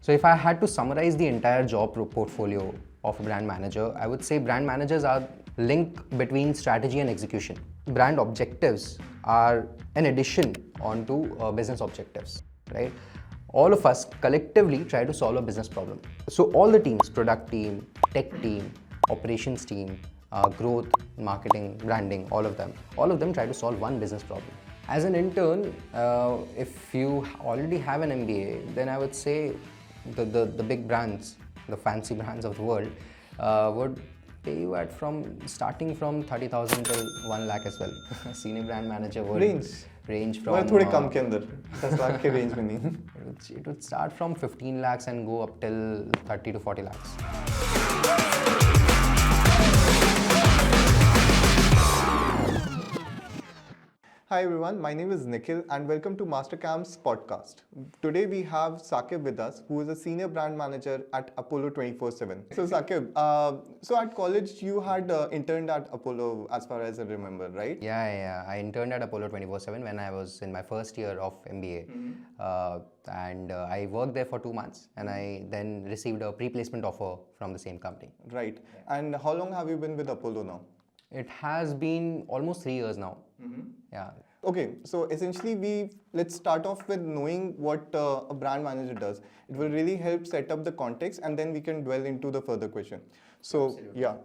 So if I had to summarize the entire job portfolio of a brand manager, I would say brand managers are link between strategy and execution. Brand objectives are an addition onto business objectives, right? All of us collectively try to solve a business problem. So all the teams, product team, tech team, operations team, growth, marketing, branding, all of them try to solve one business problem. As an intern, if you already have an MBA, then I would say the big brands, the fancy brands of the world, would pay you at starting from 30,000 till 1 lakh as well. Senior brand manager would range from. थोड़े कम के अंदर 10 लाख के range में नहीं. It would start from 15 lakhs and go up till 30 to 40 lakhs. Hi everyone, my name is Nikhil and welcome to MasterCamp's podcast. Today we have Saaqib with us, who is a senior brand manager at Apollo 24/7. So Saaqib, so at college you had interned at Apollo as far as I remember, right? Yeah. I interned at Apollo 24/7 when I was in my first year of MBA. And I worked there for 2 months and I then received a pre-placement offer from the same company. Right. And how long have you been with Apollo now? It has been almost 3 years now. Yeah. Okay, so essentially let's start off with knowing what a brand manager does. It will really help set up the context and then we can dwell into the further question. So, Absolutely. Yeah.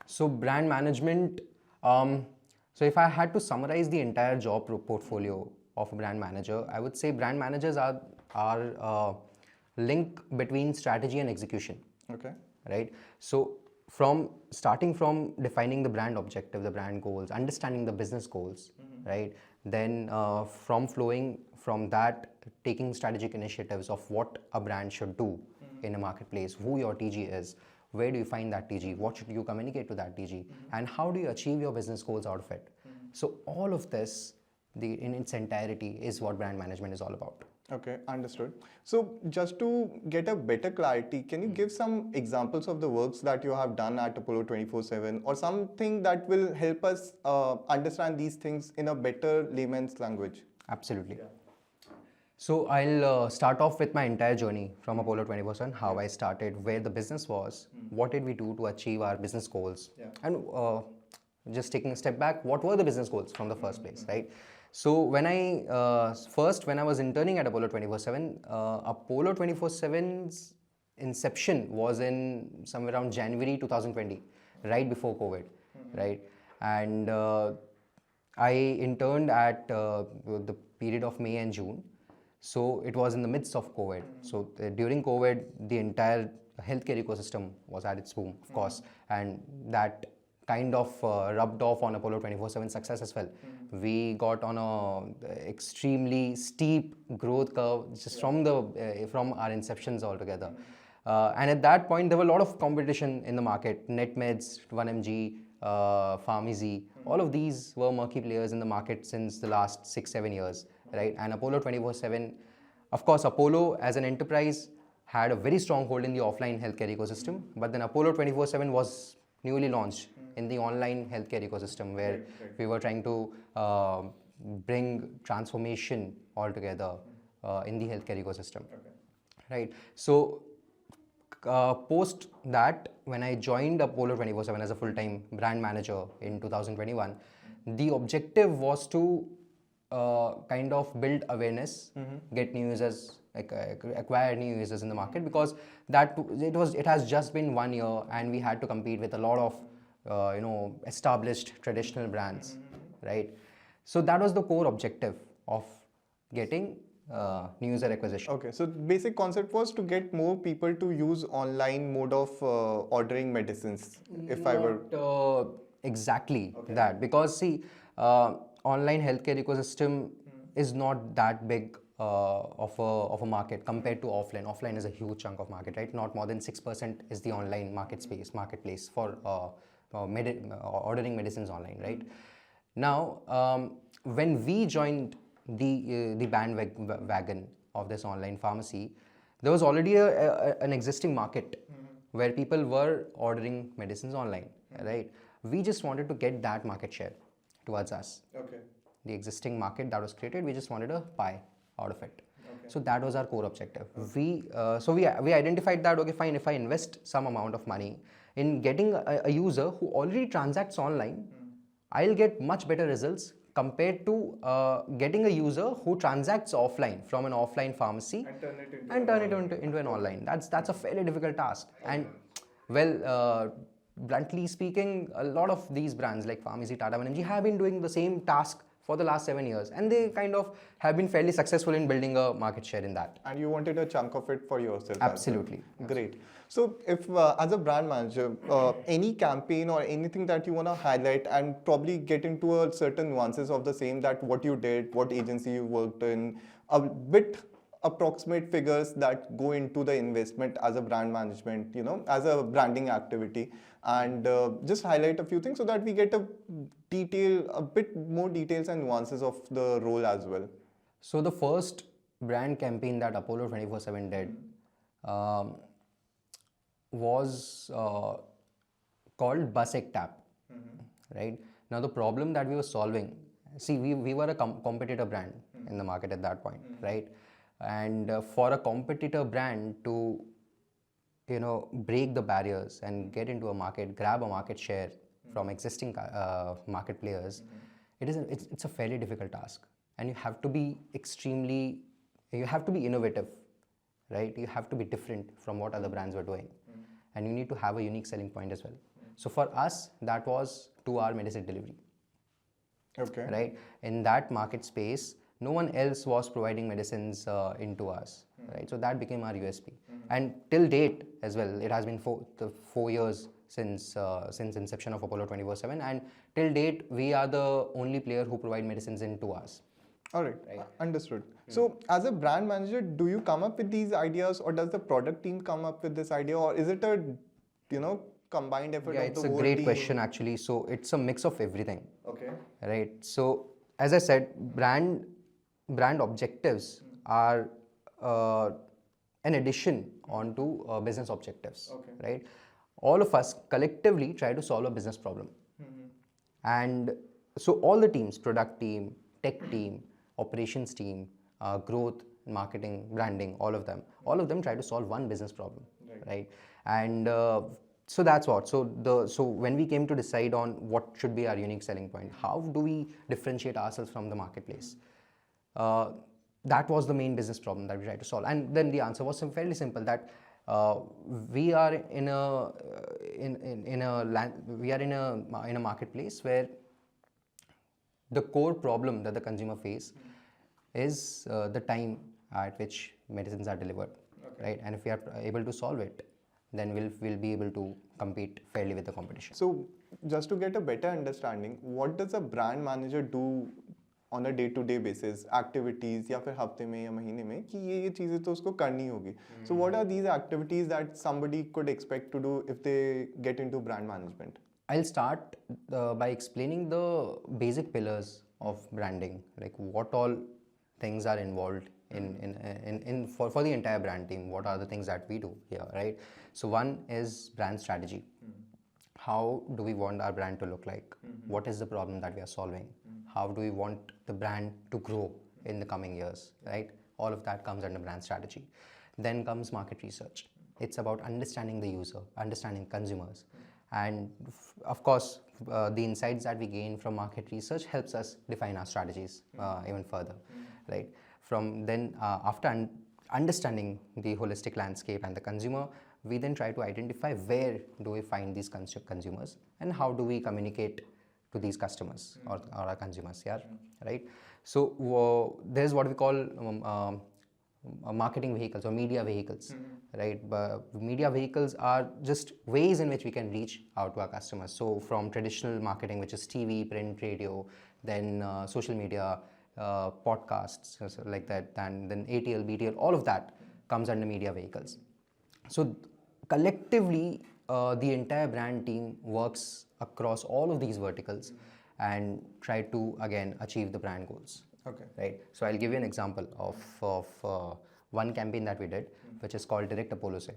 So brand management, so if I had to summarize the entire job portfolio of a brand manager, I would say brand managers are link between strategy and execution. Okay. Right? So starting from defining the brand objective, the brand goals, understanding the business goals, right? Then from flowing from that, taking strategic initiatives of what a brand should do in a marketplace, who your TG is, where do you find that TG, what should you communicate to that TG, and how do you achieve your business goals out of it. So all of this, in its entirety, is what brand management is all about. Okay, understood. So just to get a better clarity, can you give some examples of the works that you have done at Apollo 24/7 or something that will help us understand these things in a better layman's language? Absolutely. Yeah. So I'll start off with my entire journey from Apollo 24/7, how I started, where the business was, what did we do to achieve our business goals, and just taking a step back, what were the business goals from the first place, right? So when I was interning at Apollo 24/7, Apollo 24/7's inception was in somewhere around January 2020, right before COVID, right? And I interned at the period of May and June. So it was in the midst of COVID. So during COVID, the entire healthcare ecosystem was at its boom, of course, and that kind of rubbed off on Apollo 24/7 success as well. We got on a extremely steep growth curve just from our inceptions altogether. And at that point, there were a lot of competition in the market. NetMeds, 1mg, PharmEasy, all of these were murky players in the market since the last 6-7 years, right? And Apollo 24/7, of course, Apollo as an enterprise had a very strong hold in the offline healthcare ecosystem, but then Apollo 24/7 was newly launched in the online healthcare ecosystem, where we were trying to bring transformation altogether in the healthcare ecosystem, right? So post that, when I joined Apollo 24/7 as a full-time brand manager in 2021, the objective was to kind of build awareness, get new users, acquire new users in the market, because it has just been 1 year and we had to compete with a lot of established traditional brands, right? So that was the core objective of getting new user acquisition. Okay, so basic concept was to get more people to use online mode of ordering medicines. Exactly that, because see, online healthcare ecosystem is not that big of a market compared to offline. Offline is a huge chunk of market, right? Not more than 6% is the online marketplace for ordering medicines online, right? Now, when we joined the bandwagon of this online pharmacy, there was already an existing market where people were ordering medicines online, right? We just wanted to get that market share towards us. Okay. The existing market that was created, we just wanted a pie out of it. Okay. So that was our core objective. We identified that, okay, fine, if I invest some amount of money in getting a user who already transacts online, I'll get much better results compared to getting a user who transacts offline from an offline pharmacy and turn it into an online. That's a fairly difficult task. And well, bluntly speaking, a lot of these brands like Pharmacy, Tata 1mg have been doing the same task for the last 7 years, and they kind of have been fairly successful in building a market share in that. And you wanted a chunk of it for yourself. Absolutely. Great. So if as a brand manager, any campaign or anything that you want to highlight and probably get into a certain nuances of the same, that what you did, what agency you worked in, a bit approximate figures that go into the investment as a brand management, as a branding activity, and just highlight a few things so that we get a bit more details and nuances of the role as well. So the first brand campaign that Apollo 24/7 did was called Bus Ek Tap, right? Now the problem that we were solving, see, we were a competitor brand in the market at that point, right? And for a competitor brand to break the barriers and get into a market, grab a market share from existing market players, it's a fairly difficult task, and you have to be innovative, right? You have to be different from what other brands were doing, and you need to have a unique selling point as well. So for us, that was 2-hour medicine delivery. Okay. Right? In that market space, no one else was providing medicines into us, right? So that became our USP. And till date as well, it has been 4 years since inception of Apollo 24/7, and till date we are the only player who provide medicines in 2 hours. All right. Understood. So as a brand manager, do you come up with these ideas, or does the product team come up with this idea, or is it a combined effort of the whole team? It's a great question actually. So it's a mix of everything. Okay. Right. So as I said, brand objectives are an addition onto business objectives. Okay. Right. All of us collectively try to solve a business problem, and so all the teams, product team, tech team, operations team, growth, marketing, branding, all of them try to solve one business problem, right? And so that's what. So when we came to decide on what should be our unique selling point, how do we differentiate ourselves from the marketplace? That was the main business problem that we tried to solve, and then the answer was fairly simple, that we are in a marketplace where the core problem that the consumer face is the time at which medicines are delivered, right? And if we are able to solve it, then we'll be able to compete fairly with the competition. So just to get a better understanding, what does a brand manager do on a day-to-day basis, activities, या फिर हफ्ते में या महीने में कि ये चीजें तो उसको करनी होगी. So what are these activities that somebody could expect to do if they get into brand management? I'll start by explaining the basic pillars of branding, like what all things are involved in for the entire brand team. What are the things that we do here, right? So one is brand strategy. How do we want our brand to look like? What is the problem that we are solving? How do we want the brand to grow in the coming years, right? All of that comes under brand strategy. Then comes market research. It's about understanding the user, understanding consumers. And of course, the insights that we gain from market research helps us define our strategies even further, right? From then, after understanding the holistic landscape and the consumer, we then try to identify where do we find these consumers and how do we communicate to these customers or our consumers, right? So there's what we call marketing vehicles or media vehicles, right? But media vehicles are just ways in which we can reach out to our customers. So from traditional marketing, which is TV, print, radio, then social media, podcasts, so like that, and then ATL, BTL, all of that comes under media vehicles. So collectively, the entire brand team works across all of these verticals and try to again achieve the brand goals. Okay. Right. So I'll give you an example of one campaign that we did, which is called Direct Apollo Se.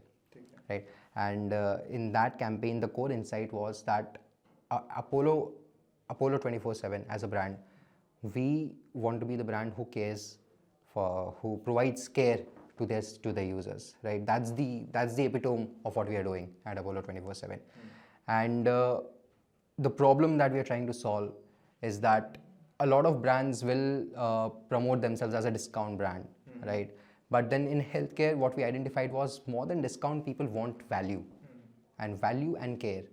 Right. And in that campaign, the core insight was that Apollo 24/7 as a brand, we want to be the brand who cares who provides care to their users, right? That's the epitome of what we are doing at Apollo 24/7. And the problem that we are trying to solve is that a lot of brands will promote themselves as a discount brand, right? But then in healthcare, what we identified was more than discount, people want value, and value and care,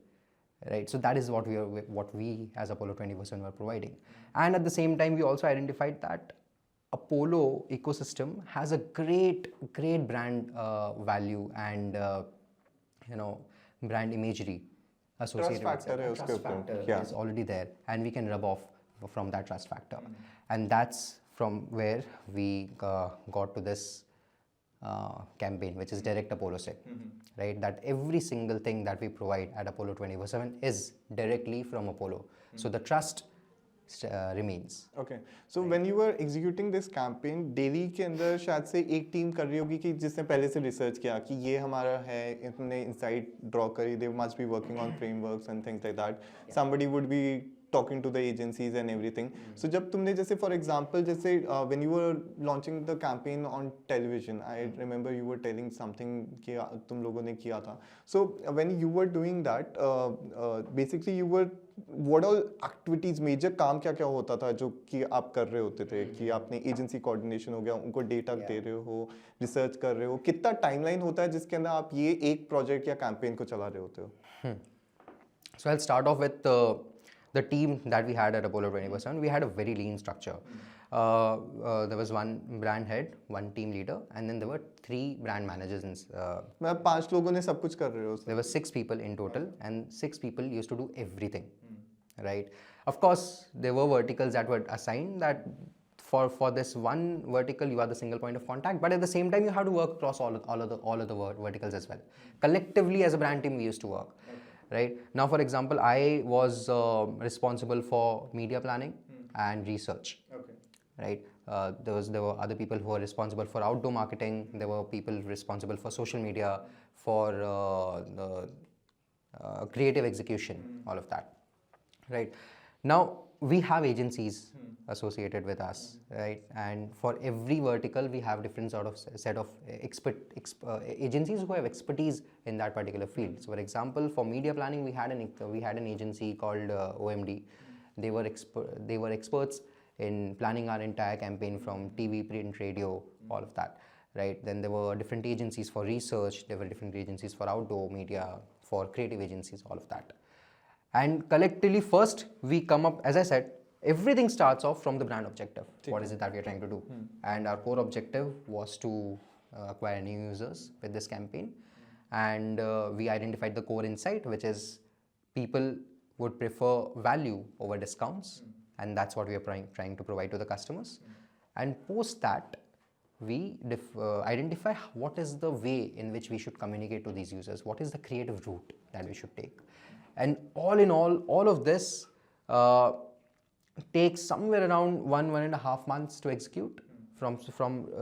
right? So that is what we as Apollo 24/7 were providing. And at the same time, we also identified that Apollo ecosystem has a great brand value and brand imagery associated Trust factor with it. Trust factor yeah. is already there, and we can rub off from that trust factor. And that's from where we got to this campaign, which is Direct Apollo Sig, right? That every single thing that we provide at Apollo 24/7 is directly from Apollo. So the trust remains. Okay. So when you were executing this campaign, Delhi के अंदर शायद से एक team कर रही होगी कि जिसने पहले से रिसर्च किया कि ये हमारा है, इतने इंसाइट ड्रॉ करी, they must be working on frameworks and things like that. Somebody would be talking to the agencies and everything. So जब तुमने जैसे for example जैसे when you were launching the campaign on television, I remember you were telling something कि तुम लोगों ने किया था. So when you were doing that, basically you were what all activities, major काम क्या क्या होता था जो कि आप कर रहे होते थे कि आपने एजेंसी कोऑर्डिनेशन हो गया, उनको डेटा दे रहे हो, रिसर्च कर रहे हो, कितना टाइमलाइन होता है जिसके अंदर आप ये एक प्रोजेक्ट या कैंपेन को चला रहे होते हो? So I'll start off with the team that we had at Apollo 24/7. We had a very lean structure. There was one brand head, one team leader, and then there were 3 brand managers. मतलब 5 लोगों ने सब कुछ कर रहे हो? There were 6 people in total, and 6 people used to do everything, right? Of course, there were verticals that were assigned that for this one vertical, you are the single point of contact, but at the same time, you have to work across all of the verticals as well. Collectively, as a brand team, we used to work. Right now, for example, I was responsible for media planning and research. Okay. Right. There were other people who were responsible for outdoor marketing. There were people responsible for social media, for creative execution, all of that. Right. Now we have agencies associated with us, right? And for every vertical, we have different set of agencies who have expertise in that particular field. So, for example, for media planning, we had an agency called OMD. They were experts in planning our entire campaign from TV, print, radio, all of that, right? Then there were different agencies for research. There were different agencies for outdoor media, for creative agencies, all of that. And collectively, first we come up, as I said, everything starts off from the brand objective. What is it that we are trying to do? And our core objective was to acquire new users with this campaign. And we identified the core insight, which is people would prefer value over discounts. And that's what we are trying to provide to the customers. And post that, we identify what is the way in which we should communicate to these users. What is the creative route that we should take? And all in all of this takes somewhere around 1.5 months to execute, from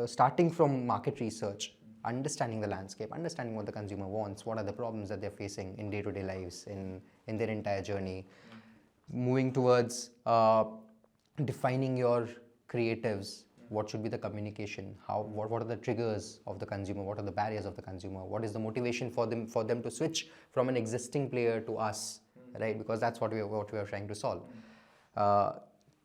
starting from market research, understanding the landscape, understanding what the consumer wants, what are the problems that they're facing in day-to-day lives, in their entire journey, moving towards defining your creatives. What should be the communication? What are the triggers of the consumer? What are the barriers of the consumer? What is the motivation for them to switch from an existing player to us, right? Because that's what we are trying to solve.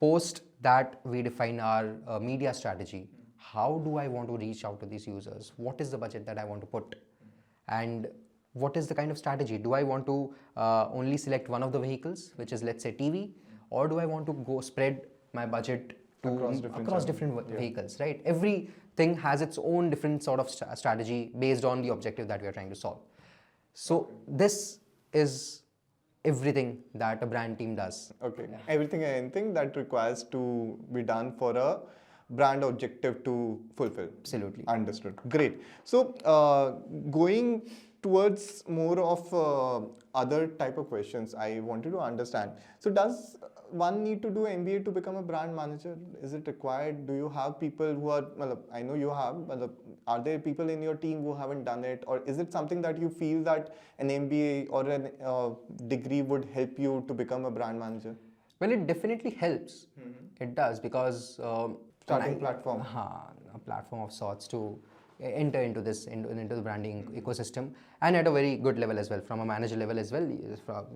Post that, we define our media strategy. How do I want to reach out to these users? What is the budget that I want to put? And what is the kind of strategy? Do I want to only select one of the vehicles, which is, let's say, TV, or do I want to go spread my budget across different vehicles, right? Everything has its own different sort of strategy based on the objective that we are trying to solve. So this is everything that a brand team does. Okay. Yeah. Everything and anything that requires to be done for a brand objective to fulfill. Absolutely. Understood. Great. So going towards more of other type of questions, I wanted to understand. So does one need to do MBA to become a brand manager? Is it required? Do you have people who are, I know you have, but are there people in your team who haven't done it? Or is it something that you feel that an MBA or a degree would help you to become a brand manager? Well, it definitely helps. It does, because starting platform. a platform of sorts to enter into the branding ecosystem, and at a very good level as well, from a manager level as well.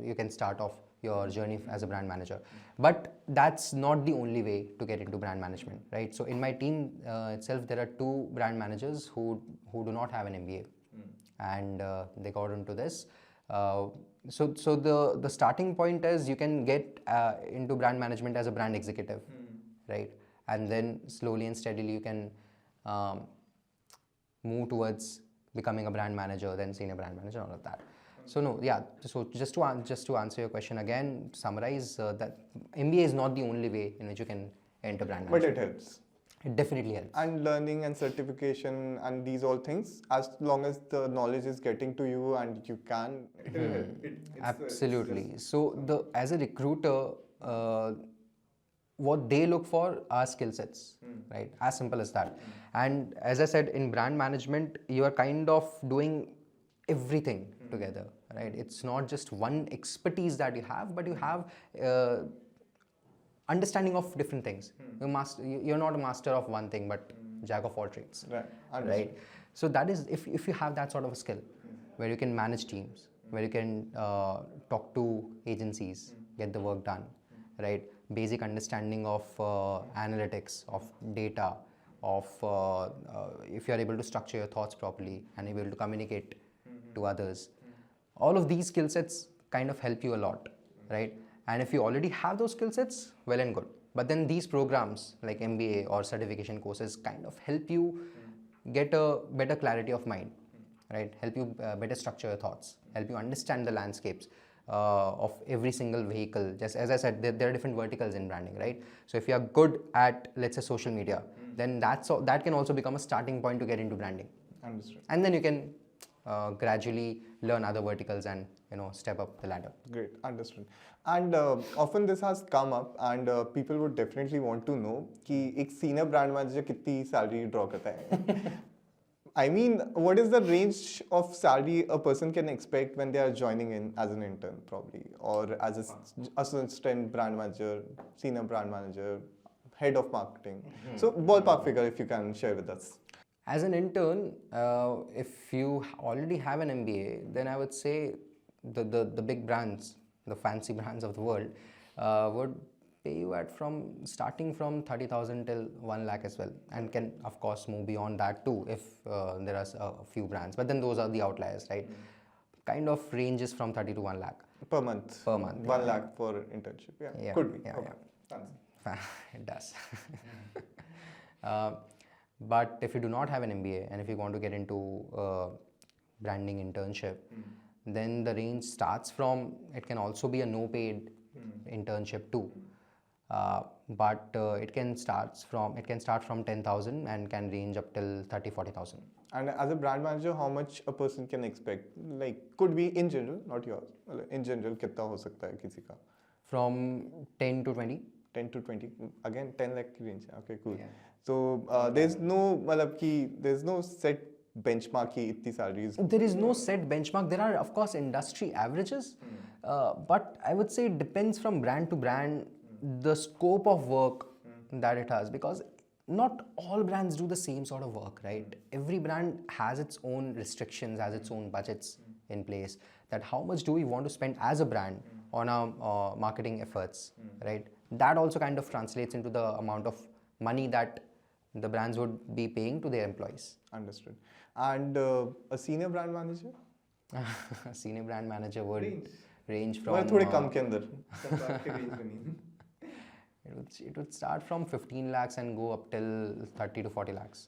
You can start off your journey as a brand manager, but that's not the only way to get into brand management, right? So in my team itself, there are 2 brand managers who do not have an MBA, and they got into this. So the starting point is you can get into brand management as a brand executive, right? And then slowly and steadily you can move towards becoming a brand manager, then senior brand manager, all of that. So no, yeah. So just to answer your question again, summarize that MBA is not the only way in which you can enter brand management. But it helps. It definitely helps. And learning and certification and these all things, as long as the knowledge is getting to you and you can, it will help. Absolutely. So as a recruiter, what they look for are skill sets, right? As simple as that. And as I said, in brand management, you are kind of doing everything together, right? It's not just one expertise that you have, but you have understanding of different things. You're not a master of one thing, but jack of all trades, right? So that is, if you have that sort of a skill, where you can manage teams, where you can talk to agencies, get the work done, right? Basic understanding of analytics, of data, of if you are able to structure your thoughts properly and able to communicate to others. All of these skill sets kind of help you a lot, right? And if you already have those skill sets, well and good. But then these programs like MBA or certification courses kind of help you get a better clarity of mind, right? Help you better structure your thoughts, help you understand the landscapes of every single vehicle. Just as I said, there are different verticals in branding, right? So if you are good at, let's say, social media, then that can also become a starting point to get into branding. Understood. And then you can gradually learn other verticals and step up the ladder. Great, understood. And often this has come up, and people would definitely want to know कि एक senior brand manager कितनी salary draw करता है. I mean, what is the range of salary a person can expect when they are joining in as an intern, probably, or as an assistant brand manager, senior brand manager, head of marketing? So, ballpark figure if you can share with us. As an intern, if you already have an MBA, then I would say the big brands, the fancy brands of the world, would pay you at starting from 30,000 till 1 lakh as well, and can of course move beyond that too if there are a few brands. But then those are the outliers, right? Kind of ranges from 30 to 1 lakh per month. 1 lakh for internship. Yeah. Could be. Yeah. It does. But if you do not have an MBA and if you want to get into branding internship, then the range starts from, it can also be a no paid internship too. But it can start from 10,000 and can range up till 30-40,000. And as a brand manager, how much a person can expect? Like, could be in general, not yours. In general, कितना हो सकता है किसी का? From 10 to 20. 10 to 20. Again, 10 lakh range. Okay, cool. Yeah. So there's no set benchmark की इतनी salaries. There is no set benchmark. There are of course industry averages, but I would say it depends from brand to brand, the scope of work that it has, because not all brands do the same sort of work, right? Every brand has its own restrictions, has its own budgets in place, that how much do we want to spend as a brand on our marketing efforts, right? That also kind of translates into the amount of money that the brands would be paying to their employees. Understood. And a senior brand manager? A senior brand manager would range from... थोड़े कम के अंदर. It would start from 15 lakhs and go up till 30 to 40 lakhs.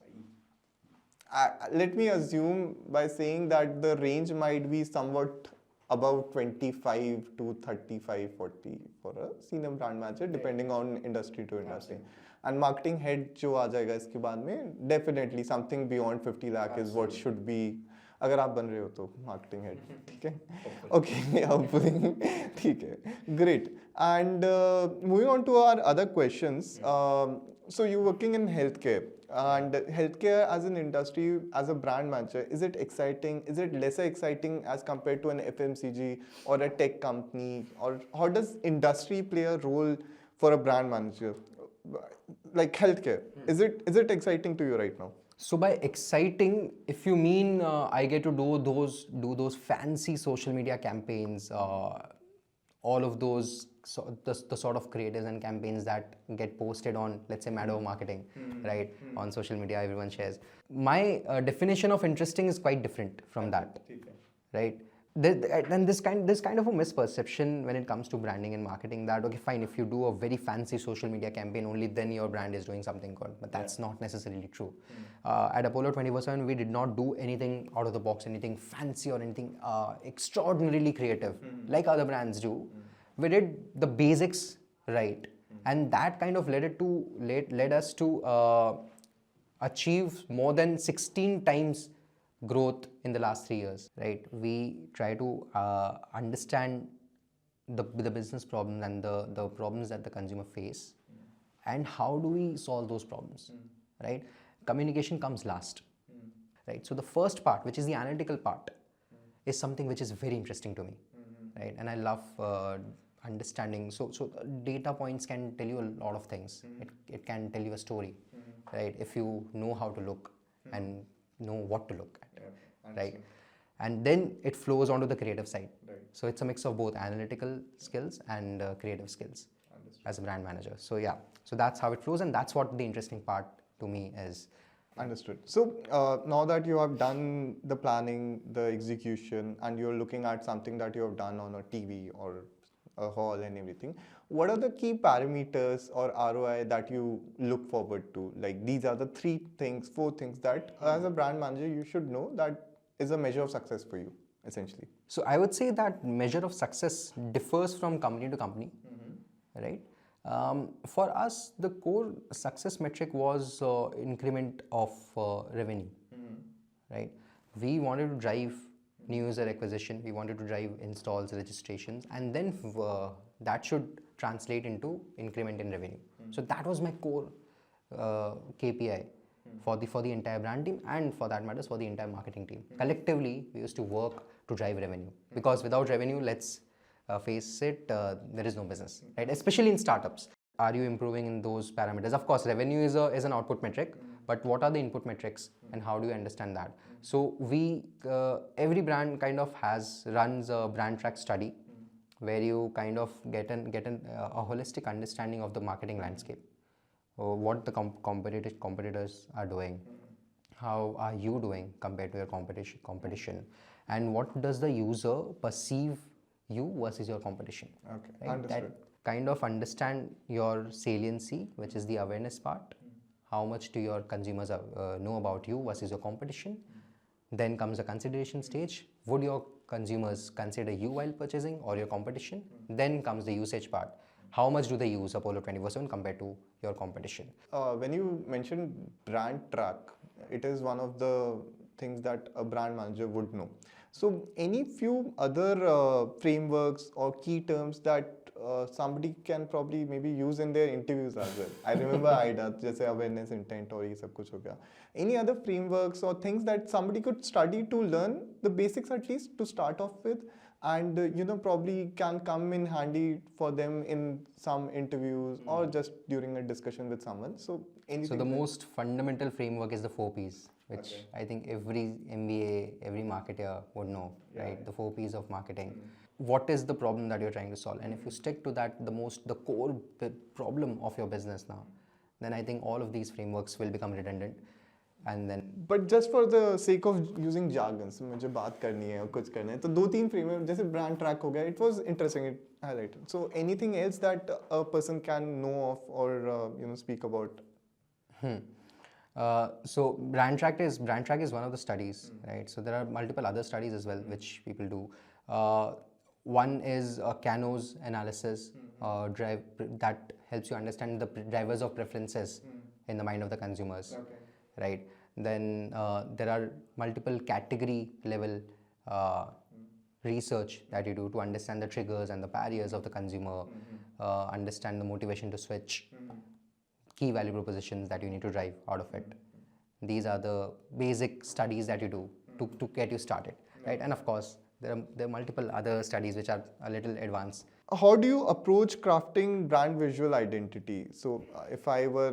Let me assume by saying that the range might be somewhat about 25 to 35, 40 for a senior brand manager, depending on industry to industry. And marketing head जो आ जाएगा इसके बाद में, definitely something beyond 50 lakh is what should be. अगर आप बन रहे हो तो marketing head, ठीक है? Okay, hopefully, ठीक है. Great. And moving on to our other questions. So you're working in healthcare, and healthcare as an industry, as a brand manager, is it exciting? Is it lesser exciting as compared to an FMCG or a tech company? Or how does industry play a role for a brand manager? like healthcare. Is it exciting to you right now? So by exciting, if you mean I get to do those fancy social media campaigns, all of those the sort of creatives and campaigns that get posted on, let's say, Mado marketing, right? On social media, everyone shares. My definition of interesting is quite different from that, right? And this kind of a misperception when it comes to branding and marketing, that okay, fine, if you do a very fancy social media campaign, only then your brand is doing something good, but that's not necessarily true. At Apollo 24/7, we did not do anything out of the box, anything fancy or anything extraordinarily creative like other brands do. We did the basics right, and that kind of led us to achieve more than 16 times growth in the last 3 years, right? We try to understand the business problems and the problems that the consumer face, and how do we solve those problems, right? Communication comes last, right? So the first part, which is the analytical part, is something which is very interesting to me, right? And I love understanding. So data points can tell you a lot of things. It can tell you a story, right? If you know how to look and know what to look at, right? And then it flows onto the creative side. So it's a mix of both analytical skills and creative skills as a brand manager. So yeah, so that's how it flows, and that's what the interesting part to me is. Understood. So now that you have done the planning, the execution, and you're looking at something that you have done on a TV or a hall and everything, what are the key parameters or ROI that you look forward to? Like, these are the 4 things that as a brand manager you should know that is a measure of success for you, essentially. So I would say that measure of success differs from company to company, right? For us, the core success metric was increment of revenue, right? We wanted to drive new user acquisition, we wanted to drive installs, registrations, and then that should translate into increment in revenue. So that was my core KPI for the entire brand team, and for that matters for the entire marketing team. Collectively, we used to work to drive revenue, because without revenue, let's face it, there is no business, right? Especially in startups. Are you improving in those parameters? Of course, revenue is an output metric, but what are the input metrics, and how do you understand that? So we every brand kind of runs a brand track study, where you kind of get a holistic understanding of the marketing landscape, what the competitors are doing, how are you doing compared to your competition, and what does the user perceive you versus your competition. Okay, right? understood. That kind of understand your saliency, which is the awareness part. How much do your consumers know about you versus your competition? Then comes the consideration stage. Would your consumers consider you while purchasing, or your competition? Then comes the usage part. How much do they use Apollo 24/7 compared to your competition? When you mentioned brand track, it is one of the things that a brand manager would know. So any few other frameworks or key terms that somebody can probably maybe use in their interviews as well. I remember IDA, जैसे awareness, intent और ये सब कुछ हो गया. Any other frameworks or things that somebody could study to learn the basics at least to start off with, and probably can come in handy for them in some interviews or just during a discussion with someone. So anything. So the most fundamental framework is the 4 Ps, which I think every MBA, every marketer would know, right? The 4 Ps of marketing. What is the problem that you're trying to solve? And if you stick to that, the core problem of your business now, then I think all of these frameworks will become redundant. And then, but just for the sake of using jargons, मुझे बात करनी है और कुछ करना है, तो 2-3 framework जैसे brand track हो गया, it was interesting, it highlighted. So anything else that a person can know of or speak about? So brand track is one of the studies, right? So there are multiple other studies as well which people do. One is a Canos analysis, that helps you understand the drivers of preferences in the mind of the consumers, right? Then there are multiple category level research that you do to understand the triggers and the barriers of the consumer, understand the motivation to switch, key value propositions that you need to drive out of it. These are the basic studies that you do to get you started, right? And of course, there are multiple other studies which are a little advanced. How do you approach crafting brand visual identity? So, if I were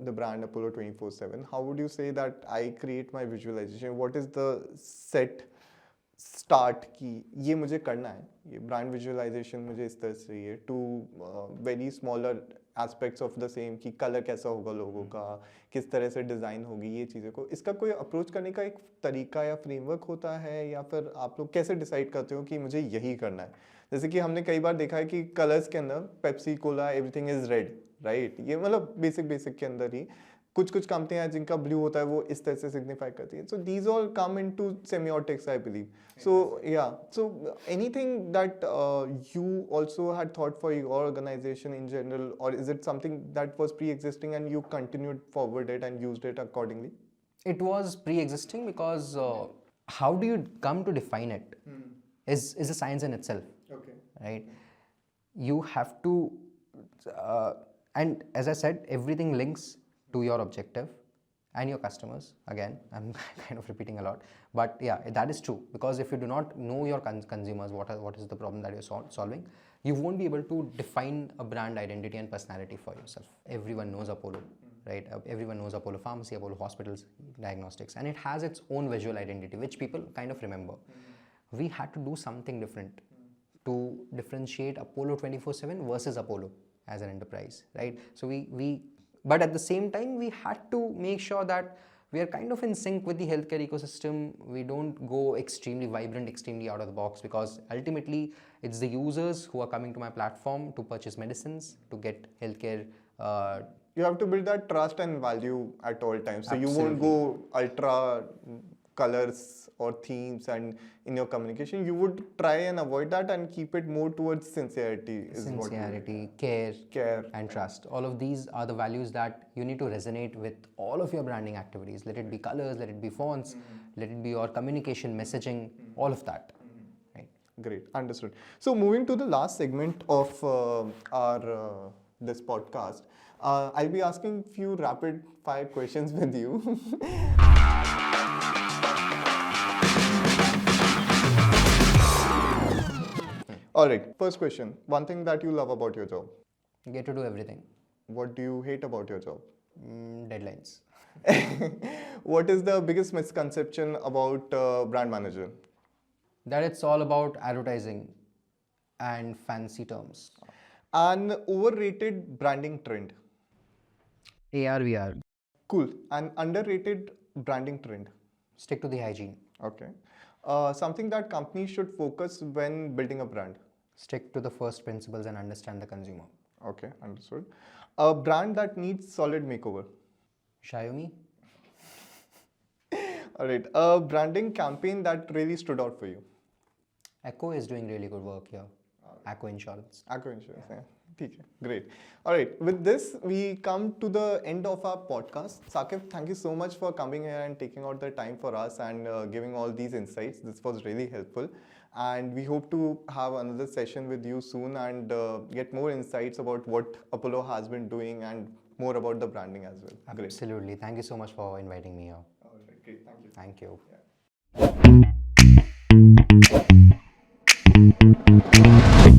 the brand Apollo 24/7, how would you say that I create my visualization? What is the set start की ये मुझे करना है, ये brand visualization मुझे इस तरह से चाहिए, to very smaller aspects of the same कि कलर कैसा होगा लोगों का, किस तरह से डिज़ाइन होगी, ये चीज़ें को इसका कोई अप्रोच करने का एक तरीका या फ्रेमवर्क होता है, या फिर आप लोग कैसे डिसाइड करते हो कि मुझे यही करना है? जैसे कि हमने कई बार देखा है कि कलर्स के अंदर Pepsi Cola everything is red, right? ये मतलब बेसिक के अंदर ही कुछ कंपनियां हैं जिनका ब्लू होता है, वो इस तरह से सिग्निफाई करती है. So these all come into semiotics I believe. So yeah, so anything that you also had thought for your organisation in general, और is it something that was pre existing and you continued forward it and used it accordingly? It was pre-existing because how do you come to define it is a science in itself. Okay. Right? You have to, and as I said, everything links to your objective and your customers. Again, I'm kind of repeating a lot, but yeah, that is true, because if you do not know your consumers, what is the problem that you're solving, you won't be able to define a brand identity and personality for yourself. Everyone knows Apollo, right? Everyone knows Apollo Pharmacy, Apollo Hospitals, Diagnostics, and it has its own visual identity, which people kind of remember. We had to do something different to differentiate Apollo 24/7 versus Apollo as an enterprise, right? So but at the same time, we had to make sure that we are kind of in sync with the healthcare ecosystem. We don't go extremely vibrant, extremely out of the box, because ultimately it's the users who are coming to my platform to purchase medicines, to get healthcare. You have to build that trust and value at all times. So Absolutely. You won't go ultra colors or themes and in your communication. You would try and avoid that and keep it more towards sincerity. Sincerity, care, and trust. All of these are the values that you need to resonate with all of your branding activities. Let it be colors, let it be fonts, let it be your communication, messaging, all of that. Right? Great, understood. So moving to the last segment of our this podcast, I'll be asking few rapid fire questions with you. All right, first question. One thing that you love about your job? Get to do everything. What do you hate about your job? Deadlines. What is the biggest misconception about brand manager? That it's all about advertising and fancy terms. An overrated branding trend. AR/VR. Cool. An underrated branding trend. Stick to the hygiene. Okay. Something that companies should focus when building a brand. Stick to the first principles and understand the consumer. Okay, understood. A brand that needs solid makeover. Xiaomi. All right. A branding campaign that really stood out for you. Echo is doing really good work here. Echo Insurance. Echo Insurance, yeah. Okay, great. All right, with this, we come to the end of our podcast. Saaqib, thank you so much for coming here and taking out the time for us and giving all these insights. This was really helpful. And we hope to have another session with you soon and get more insights about what Apollo has been doing and more about the branding as well. Absolutely. Great. Thank you so much for inviting me here. All right, great. Thank you. Thank you. Yeah.